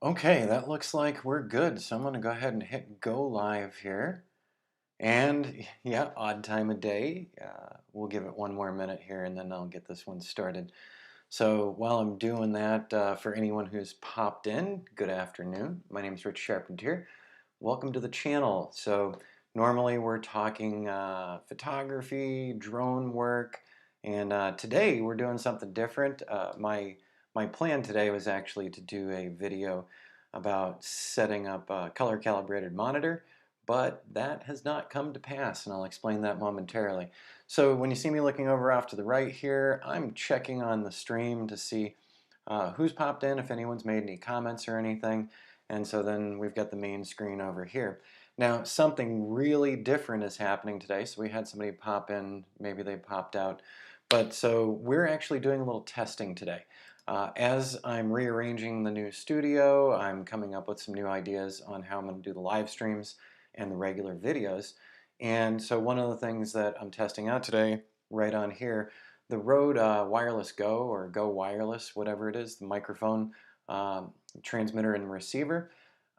Okay, that looks like we're good. So I'm going to go ahead and hit go live here. And yeah, odd time of day. We'll give it one more minute here and then I'll get this one started. So while I'm doing that, for anyone who's popped in, good afternoon. My name is Rich Charpentier. Welcome to the channel. So normally we're talking photography, drone work, and today we're doing something different. My plan today was actually to do a video about setting up a color calibrated monitor, but that has not come to pass, and I'll explain that momentarily. So when you see me looking over off to the right here, I'm checking on the stream to see who's popped in, if anyone's made any comments or anything. And so then we've got the main screen over here. Now, something really different is happening today. So we had somebody pop in, maybe they popped out. But so we're actually doing a little testing today. As I'm rearranging the new studio, I'm coming up with some new ideas on how I'm going to do the live streams and the regular videos. And so one of the things that I'm testing out today, right on here, the Rode Wireless Go or Go Wireless, whatever it is, the microphone, transmitter, and receiver.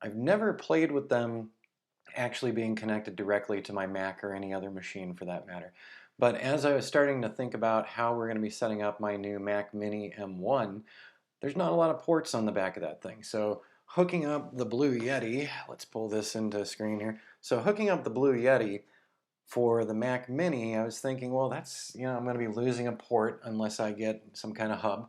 I've never played with them actually being connected directly to my Mac or any other machine for that matter. But as I was starting to think about how we're going to be setting up my new Mac Mini M1, there's not a lot of ports on the back of that thing. So hooking up the Blue Yeti, let's pull this into screen here. So hooking up the Blue Yeti for the Mac Mini, I was thinking, well, that's, I'm going to be losing a port unless I get some kind of hub.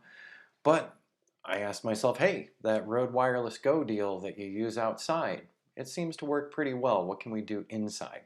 But I asked myself, hey, that Rode Wireless Go deal that you use outside, it seems to work pretty well. What can we do inside?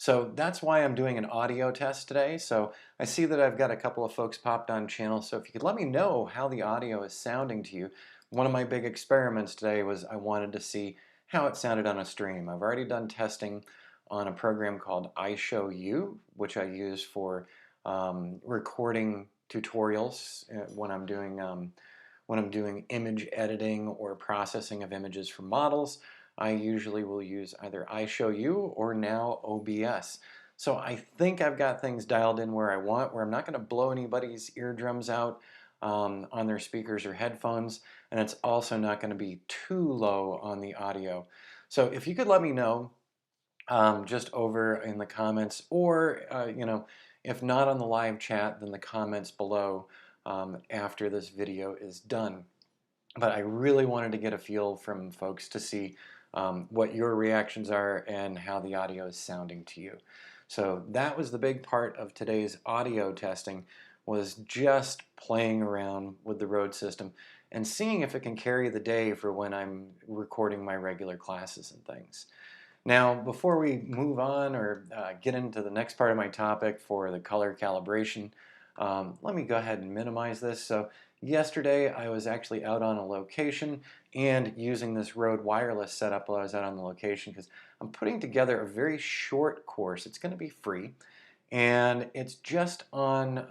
So that's why I'm doing an audio test today. So I see that I've got a couple of folks popped on channel. So if you could let me know how the audio is sounding to you. One of my big experiments today was I wanted to see how it sounded on a stream. I've already done testing on a program called iShowU, which I use for recording tutorials when I'm doing image editing or processing of images for models. I usually will use either iShowU or now OBS. So I think I've got things dialed in where I want, where I'm not going to blow anybody's eardrums out on their speakers or headphones, and it's also not going to be too low on the audio. So if you could let me know just over in the comments, or if not on the live chat, then the comments below after this video is done. But I really wanted to get a feel from folks to see what your reactions are and how the audio is sounding to you. So that was the big part of today's audio testing, was just playing around with the Rode system and seeing if it can carry the day for when I'm recording my regular classes and things. Now, before we move on or get into the next part of my topic for the color calibration, let me go ahead and minimize this. So yesterday I was actually out on a location and using this Rode wireless setup while I was out on the location because I'm putting together a very short course. It's going to be free. And it's just on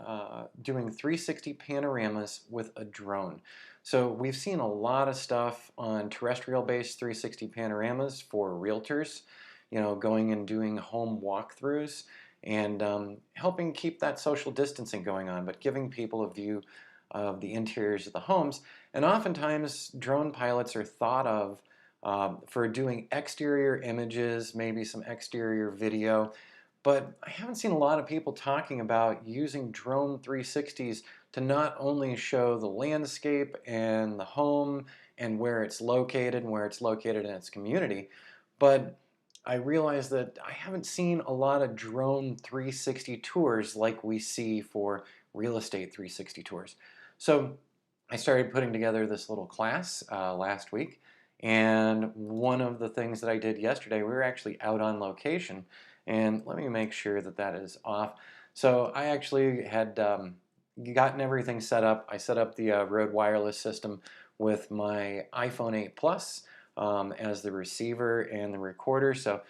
doing 360 panoramas with a drone. So we've seen a lot of stuff on terrestrial-based 360 panoramas for realtors, going and doing home walkthroughs and helping keep that social distancing going on, but giving people a view of the interiors of the homes. And oftentimes drone pilots are thought of for doing exterior images, maybe some exterior video, but I haven't seen a lot of people talking about using drone 360s to not only show the landscape and the home and where it's located and where it's located in its community, but I realized that I haven't seen a lot of drone 360 tours like we see for real estate 360 tours. So I started putting together this little class last week, and one of the things that I did yesterday, we were actually out on location, and let me make sure that that is off. So I actually had gotten everything set up. I set up the Rode wireless system with my iPhone 8 Plus as the receiver and the recorder. So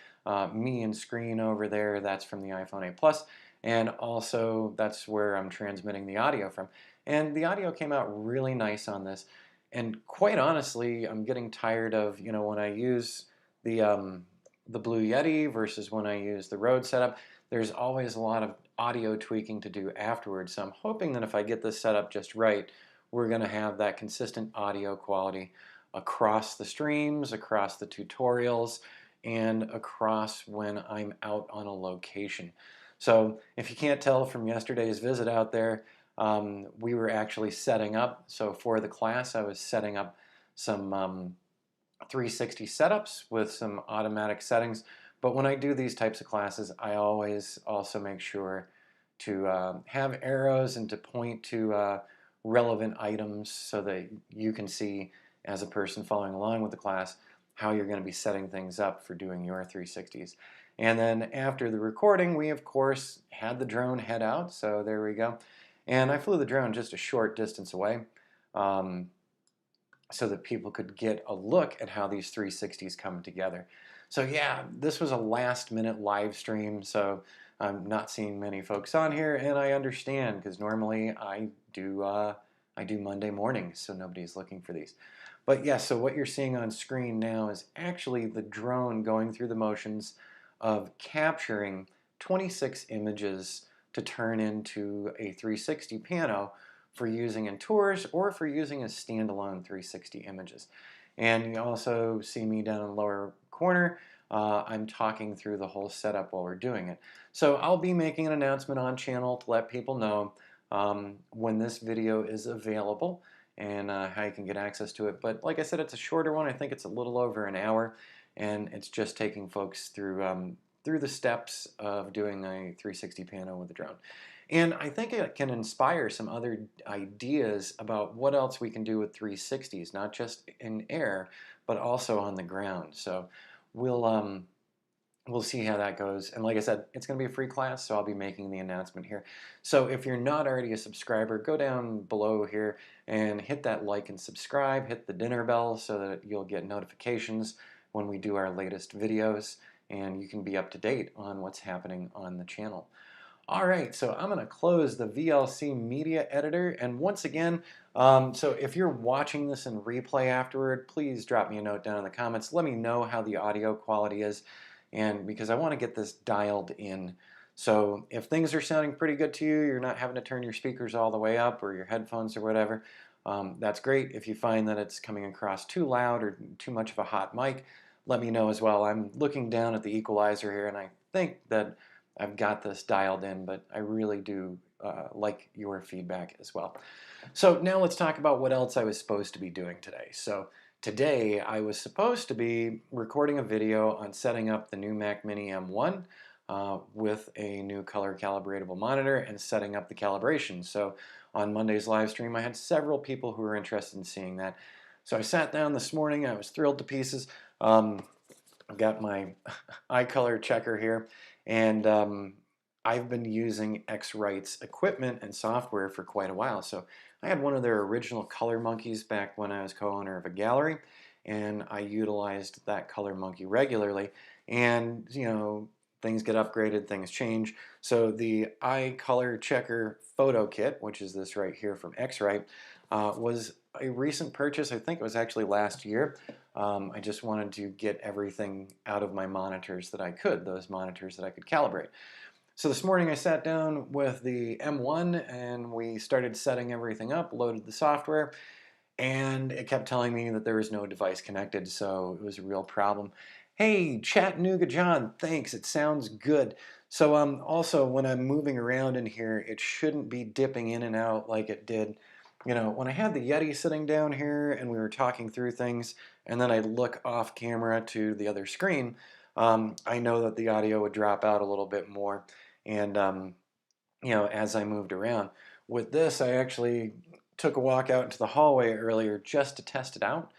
me and screen over there, that's from the iPhone 8 Plus. And also that's where I'm transmitting the audio from. And the audio came out really nice on this. And quite honestly, I'm getting tired of, when I use the Blue Yeti versus when I use the Rode setup, there's always a lot of audio tweaking to do afterwards. So I'm hoping that if I get this set up just right, we're going to have that consistent audio quality across the streams, across the tutorials, and across when I'm out on a location. So if you can't tell from yesterday's visit out there, we were actually setting up. So for the class, I was setting up some 360 setups with some automatic settings. But when I do these types of classes, I always also make sure to have arrows and to point to relevant items so that you can see, as a person following along with the class, how you're going to be setting things up for doing your 360s. And then after the recording, we of course had the drone head out, so there we go. And I flew the drone just a short distance away so that people could get a look at how these 360s come together. So yeah, this was a last minute live stream, so I'm not seeing many folks on here, and I understand because normally I do Monday mornings, so nobody's looking for these. But yeah, so what you're seeing on screen now is actually the drone going through the motions of capturing 26 images to turn into a 360 pano for using in tours or for using as standalone 360 images. And you also see me down in the lower corner. I'm talking through the whole setup while we're doing it. So I'll be making an announcement on channel to let people know when this video is available and how you can get access to it. But like I said, it's a shorter one. I think it's a little over an hour, and it's just taking folks through through the steps of doing a 360 pano with a drone. And I think it can inspire some other ideas about what else we can do with 360s, not just in air, but also on the ground. So we'll see how that goes. And like I said, it's going to be a free class, so I'll be making the announcement here. So if you're not already a subscriber, go down below here and hit that like and subscribe, hit the dinner bell so that you'll get notifications when we do our latest videos, and you can be up to date on what's happening on the channel. All right, so I'm going to close the VLC Media Editor, and once again, so if you're watching this in replay afterward, please drop me a note down in the comments. Let me know how the audio quality is, and because I want to get this dialed in. So if things are sounding pretty good to you, you're not having to turn your speakers all the way up or your headphones or whatever, that's great. If you find that it's coming across too loud or too much of a hot mic, let me know as well. I'm looking down at the equalizer here, and I think that I've got this dialed in, but I really do like your feedback as well. So now let's talk about what else I was supposed to be doing today. So today I was supposed to be recording a video on setting up the new Mac Mini M1 with a new color calibratable monitor and setting up the calibration. So on Monday's live stream, I had several people who were interested in seeing that. So I sat down this morning, I was thrilled to pieces. I've got my eye color checker here, and I've been using X-rite's equipment and software for quite a while. So I had one of their original color monkeys back when I was co-owner of a gallery, and I utilized that color monkey regularly. And you know, things get upgraded, things change. So the eye color checker photo kit, which is this right here from X-rite, was a recent purchase. I think it was actually last year. I just wanted to get everything out of my monitors that I could, those monitors that I could calibrate. So this morning I sat down with the M1 and we started setting everything up, loaded the software, and it kept telling me that there was no device connected, so it was a real problem. Hey, Chattanooga John, thanks, it sounds good. So also when I'm moving around in here, it shouldn't be dipping in and out like it did. You know, when I had the Yeti sitting down here and we were talking through things, and then I'd look off camera to the other screen, I know that the audio would drop out a little bit more. And, you know, as I moved around. With this, I actually took a walk out into the hallway earlier just to test it out.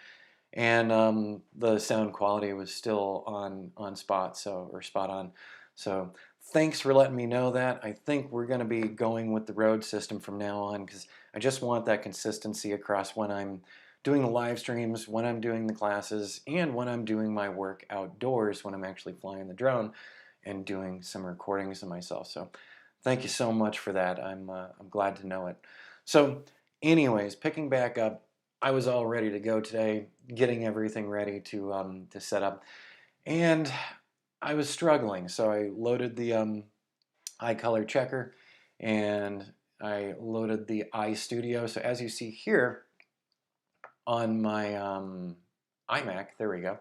And the sound quality was still on spot, so, or spot on. So thanks for letting me know that. I think we're going to be going with the Rode system from now on because I just want that consistency across when I'm doing the live streams, when I'm doing the classes, and when I'm doing my work outdoors, when I'm actually flying the drone and doing some recordings of myself. So thank you so much for that. I'm glad to know it. So anyways, picking back up, I was all ready to go today, getting everything ready to set up, and I was struggling. So I loaded the eye color checker, and I loaded the iStudio. So as you see here, on my iMac, there we go,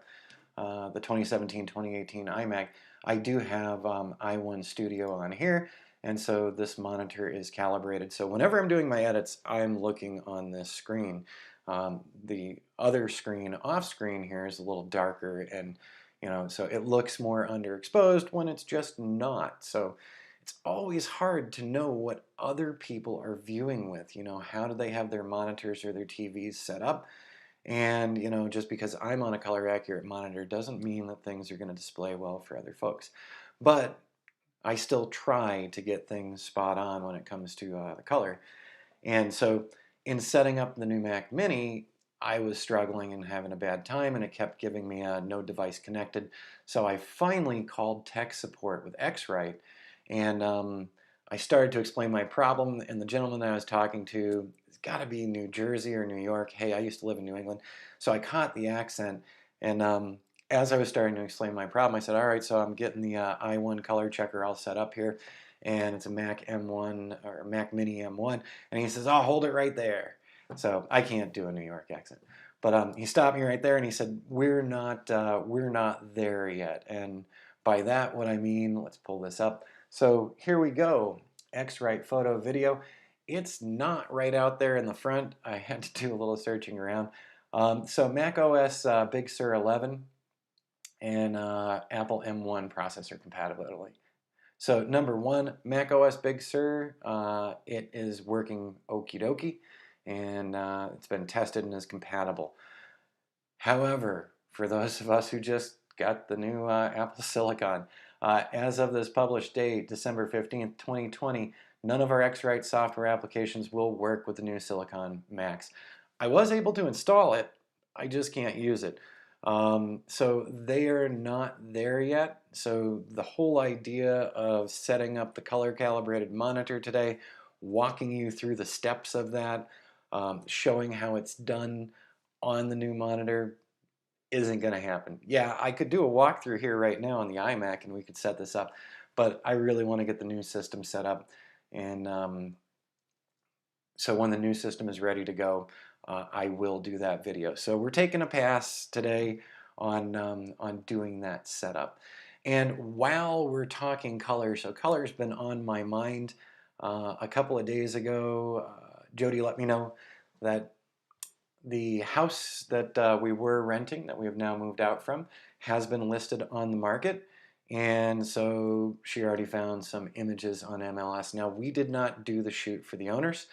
the 2017-2018 iMac, I do have i1 Studio on here, and so this monitor is calibrated. So whenever I'm doing my edits, I'm looking on this screen. The other screen, off screen here, is a little darker, and so it looks more underexposed when it's just not. So it's always hard to know what other people are viewing with. How do they have their monitors or their TVs set up? And, just because I'm on a color accurate monitor doesn't mean that things are going to display well for other folks. But I still try to get things spot on when it comes to the color. And so in setting up the new Mac Mini, I was struggling and having a bad time, and it kept giving me a no device connected. So I finally called tech support with X-rite, and I started to explain my problem, and the gentleman that I was talking to, it's got to be New Jersey or New York. Hey, I used to live in New England. So I caught the accent, and as I was starting to explain my problem, I said, all right, so I'm getting the i1 color checker all set up here, and it's a Mac M1 or Mac Mini M1. And he says, "Oh, hold it right there." So I can't do a New York accent, but he stopped me right there and he said, we're not there yet." And by that, what I mean, let's pull this up. So here we go, X-rite photo video. It's not right out there in the front. I had to do a little searching around. So Mac OS Big Sur 11 and Apple M1 processor compatibility. So number one, Mac OS Big Sur, it is working okie dokie, and it's been tested and is compatible. However, for those of us who just got the new Apple Silicon, as of this published date, December 15th, 2020, none of our X-rite software applications will work with the new Silicon Macs. I was able to install it, I just can't use it. So they are not there yet. So the whole idea of setting up the color calibrated monitor today, walking you through the steps of that, showing how it's done on the new monitor, isn't going to happen. Yeah, I could do a walkthrough here right now on the iMac and we could set this up, but I really want to get the new system set up. And so when the new system is ready to go, I will do that video. So we're taking a pass today on doing that setup. And while we're talking color, so color's been on my mind. A couple of days ago, Jody let me know that the house that we were renting, that we have now moved out from, has been listed on the market. And so she already found some images on MLS. Now, we did not do the shoot for the owners.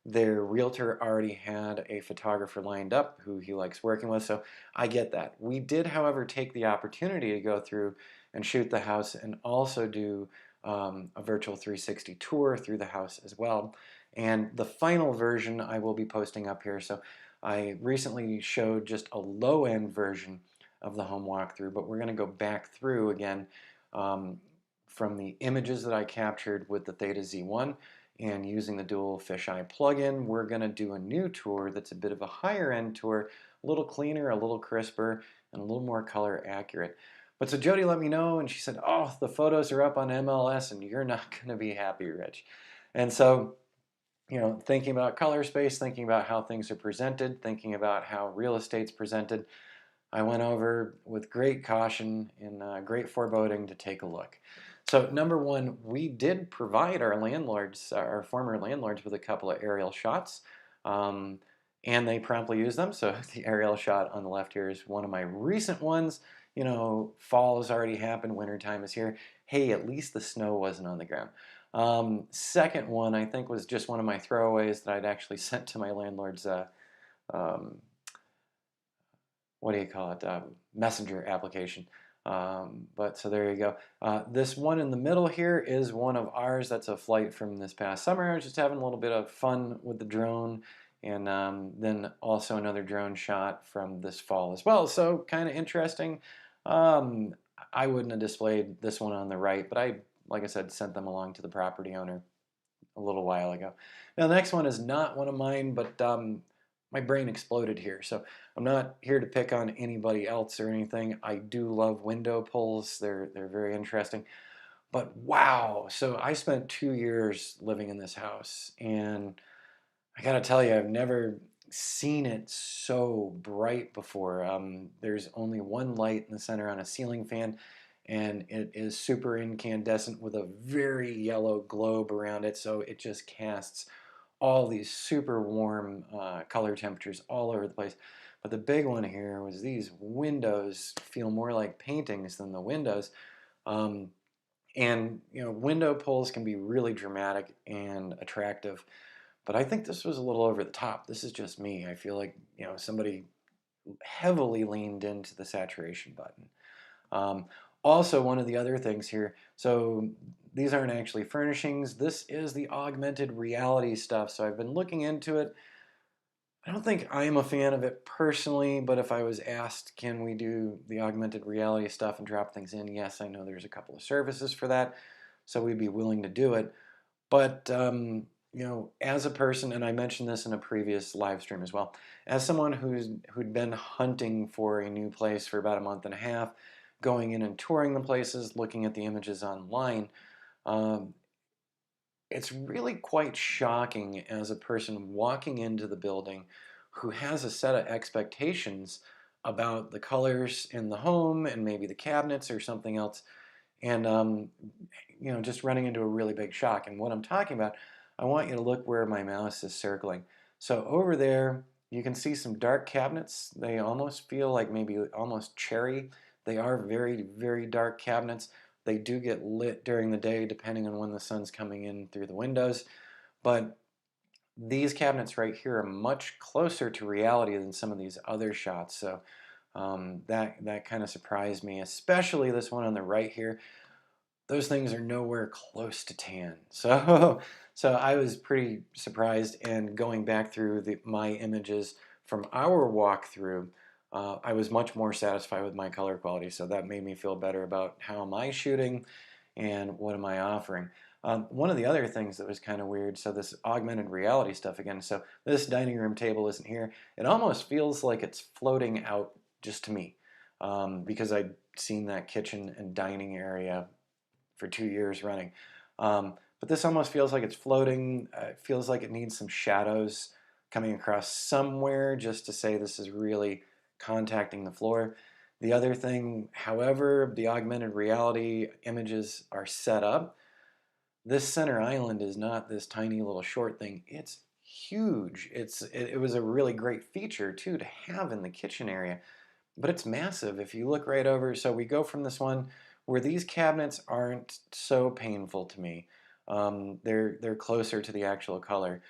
Their realtor already had a photographer lined up who he likes working with, so I get that. We did, however, take the opportunity to go through and shoot the house and also do a virtual 360 tour through the house as well. And the final version I will be posting up here. So I recently showed just a low-end version of the home walkthrough, but we're going to go back through again from the images that I captured with the Theta Z1 and using the dual fisheye plugin. We're going to do a new tour that's a bit of a higher end tour, a little cleaner, a little crisper, and a little more color accurate. But so Jody let me know, and she said, "Oh, the photos are up on MLS, and you're not going to be happy, Rich." And so, thinking about color space, thinking about how things are presented, thinking about how real estate's presented, I went over with great caution and great foreboding to take a look. So number one, we did provide our landlords, our former landlords, with a couple of aerial shots, and they promptly used them. So the aerial shot on the left here is one of my recent ones. Fall has already happened, wintertime is here. Hey, at least the snow wasn't on the ground. Second one, I think, was just one of my throwaways that I'd actually sent to my landlord's what do you call it, messenger application. But so there you go. This one in the middle here is one of ours. That's a flight from this past summer. I was just having a little bit of fun with the drone, and then also another drone shot from this fall as well. So kind of interesting. I wouldn't have displayed this one on the right, but like I said, sent them along to the property owner a little while ago. Now the next one is not one of mine, but my brain exploded here. So I'm not here to pick on anybody else or anything. I do love window pulls. They're very interesting. But wow, so I spent 2 years living in this house, and I gotta tell you, I've never seen it so bright before. There's only one light in the center on a ceiling fan, and it is super incandescent with a very yellow globe around it, so it just casts all these super warm color temperatures all over the place. But the big one here was these windows feel more like paintings than the windows. Um, and window pulls can be really dramatic and attractive, but I think this was a little over the top. This is just me. I feel like somebody heavily leaned into the saturation button. Um, Also, one of the other things here, so these aren't actually furnishings. This is the augmented reality stuff. So I've been looking into it. I don't think I'm a fan of it personally, but if I was asked, can we do the augmented reality stuff and drop things in? Yes, I know there's a couple of services for that, so we'd be willing to do it. But as a person, and I mentioned this in a previous live stream as well, as someone who'd been hunting for a new place for about a month and a half, going in and touring the places, looking at the images online, um, it's really quite shocking as a person walking into the building who has a set of expectations about the colors in the home and maybe the cabinets or something else, and just running into a really big shock. And what I'm talking about, I want you to look where my mouse is circling. So over there, you can see some dark cabinets. They almost feel like maybe almost cherry. They are very, very dark cabinets. They do get lit during the day depending on when the sun's coming in through the windows. But these cabinets right here are much closer to reality than some of these other shots. So that kind of surprised me, especially this one on the right here. Those things are nowhere close to tan. So, so I was pretty surprised. And going back through my images from our walkthrough, I was much more satisfied with my color quality. So that made me feel better about how am I shooting and what am I offering. One of the other things that was kind of weird, so this augmented reality stuff again, so this dining room table isn't here. It almost feels like it's floating out just to me, because I'd seen that kitchen and dining area for 2 years running. But this almost feels like it's floating. It feels like it needs some shadows coming across somewhere just to say this is really contacting the floor. The other thing, however, the augmented reality images are set up. This center island is not this tiny little short thing. It's huge. It was a really great feature too to have in the kitchen area, but it's massive. If you look right over, so we go from this one where these cabinets aren't so painful to me. They're closer to the actual color.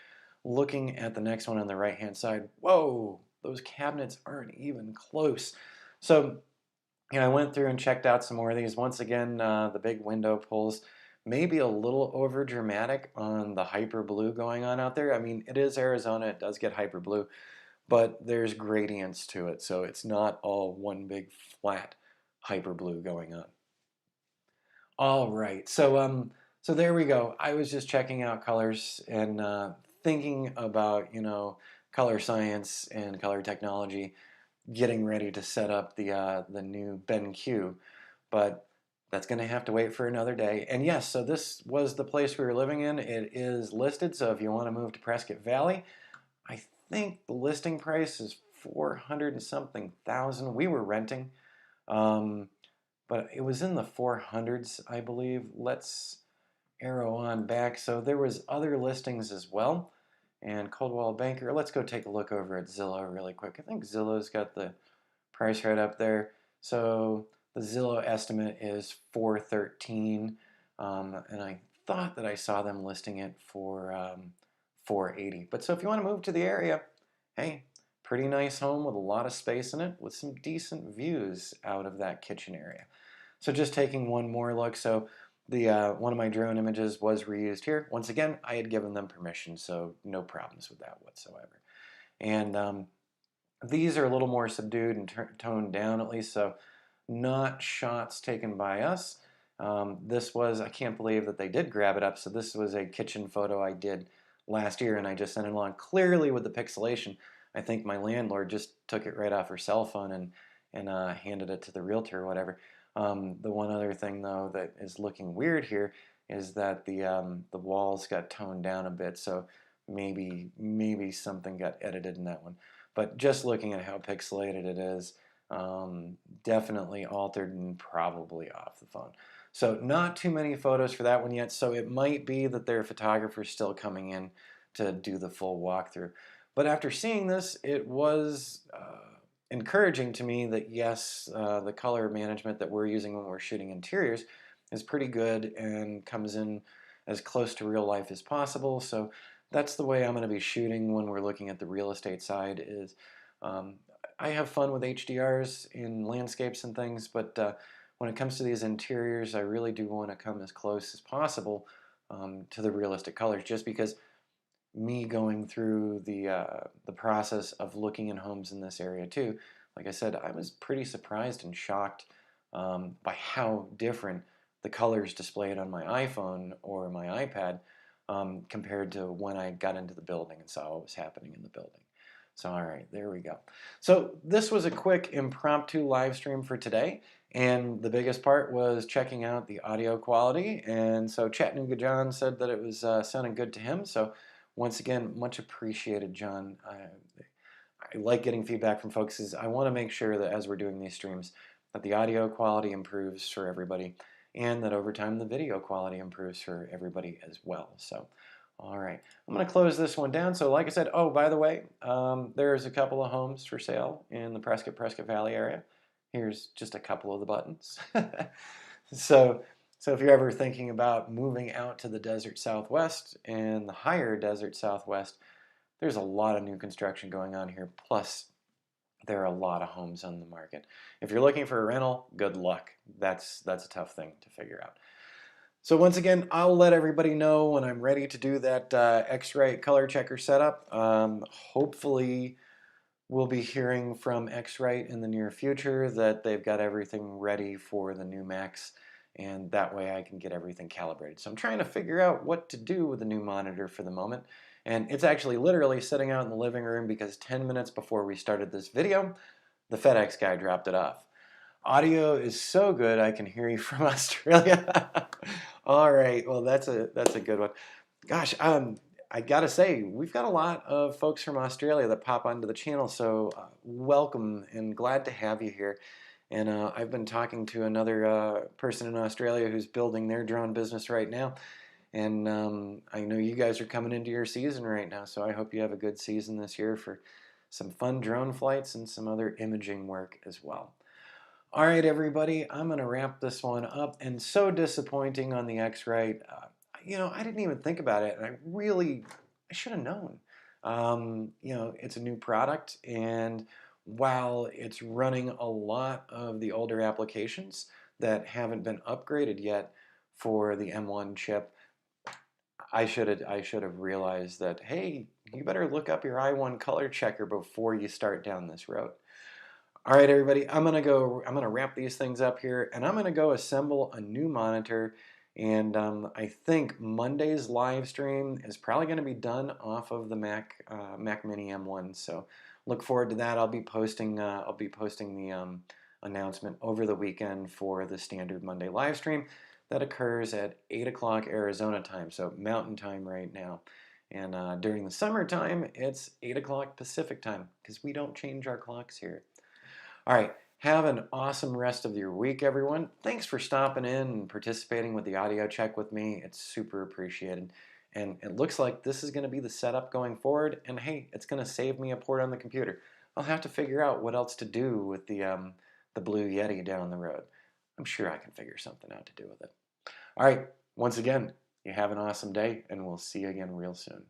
Looking at the next one on the right hand side, whoa, those cabinets aren't even close. So I went through and checked out some more of these. Once again, the big window pulls, maybe a little over dramatic on the hyper blue going on out there. I mean, it is Arizona, it does get hyper blue, but there's gradients to it, so it's not all one big flat hyper blue going on. All right, so there we go. I was just checking out colors and thinking about color science and color technology, getting ready to set up the new BenQ, but that's going to have to wait for another day. And yes, so this was the place we were living in. It is listed, so if you want to move to Prescott Valley, I think the listing price is 400 and something thousand. We were renting, um, but it was in the 400s, I believe. Let's arrow on back. So there was other listings as well. And Coldwell Banker, let's go take a look over at Zillow really quick. I think Zillow's got the price right up there. So the Zillow estimate is 413, and I thought that I saw them listing it for 480. But so if you want to move to the area, hey, pretty nice home with a lot of space in it with some decent views out of that kitchen area. So just taking one more look. So the one of my drone images was reused here. Once again, I had given them permission, so no problems with that whatsoever. And these are a little more subdued and toned down at least, so not shots taken by us. This was, I can't believe that they did grab it up, so this was a kitchen photo I did last year and I just sent it along. Clearly with the pixelation, I think my landlord just took it right off her cell phone and handed it to the realtor or whatever. The one other thing though that is looking weird here is that the walls got toned down a bit, so maybe something got edited in that one. But just looking at how pixelated it is, definitely altered and probably off the phone. So not too many photos for that one yet. So it might be that their photographer's still coming in to do the full walkthrough. But after seeing this, it was encouraging to me that yes, the color management that we're using when we're shooting interiors is pretty good and comes in as close to real life as possible. So that's the way I'm going to be shooting when we're looking at the real estate side. Is um, I have fun with HDRs in landscapes and things, but when it comes to these interiors, I really do want to come as close as possible to the realistic colors, just because me going through the process of looking in homes in this area too. Like I said, I was pretty surprised and shocked by how different the colors displayed on my iPhone or my iPad compared to when I got into the building and saw what was happening in the building. So all right, there we go. So this was a quick impromptu live stream for today. And the biggest part was checking out the audio quality. And so Chattanooga John said that it was sounding good to him. So once again, much appreciated, John. I like getting feedback from folks. I want to make sure that as we're doing these streams, that the audio quality improves for everybody, and that over time the video quality improves for everybody as well. So, all right, I'm going to close this one down. So, like I said, oh, by the way, there's a couple of homes for sale in the Prescott Valley area. Here's just a couple of the buttons. So, so if you're ever thinking about moving out to the desert southwest and the higher desert southwest, there's a lot of new construction going on here. Plus, there are a lot of homes on the market. If you're looking for a rental, good luck. That's a tough thing to figure out. So once again, I'll let everybody know when I'm ready to do that X-rite color checker setup. Hopefully, we'll be hearing from X-rite in the near future that they've got everything ready for the new Macs, and that way I can get everything calibrated. So I'm trying to figure out what to do with the new monitor for the moment, and it's actually literally sitting out in the living room because 10 minutes before we started this video, the FedEx guy dropped it off. Audio is so good I can hear you from Australia. All right, well that's a good one. Gosh, I gotta say, we've got a lot of folks from Australia that pop onto the channel, so welcome and glad to have you here. And I've been talking to another person in Australia who's building their drone business right now. And I know you guys are coming into your season right now, so I hope you have a good season this year for some fun drone flights and some other imaging work as well. All right, everybody, I'm going to wrap this one up. And so disappointing on the X-rite. I didn't even think about it, and I should have known. It's a new product, and while it's running a lot of the older applications that haven't been upgraded yet for the M1 chip, I should have realized that, hey, you better look up your i1 color checker before you start down this road. All right, everybody, I'm gonna wrap these things up here, and I'm gonna go assemble a new monitor. And I think Monday's live stream is probably gonna be done off of the Mac Mini M1. So look forward to that. I'll be posting the announcement over the weekend for the standard Monday live stream that occurs at 8 o'clock Arizona time, so Mountain Time right now. And during the summertime, it's 8 o'clock Pacific time because we don't change our clocks here. All right, have an awesome rest of your week, everyone. Thanks for stopping in and participating with the audio check with me. It's super appreciated. And it looks like this is going to be the setup going forward. And hey, it's going to save me a port on the computer. I'll have to figure out what else to do with the Blue Yeti down the road. I'm sure I can figure something out to do with it. All right, once again, you have an awesome day, and we'll see you again real soon.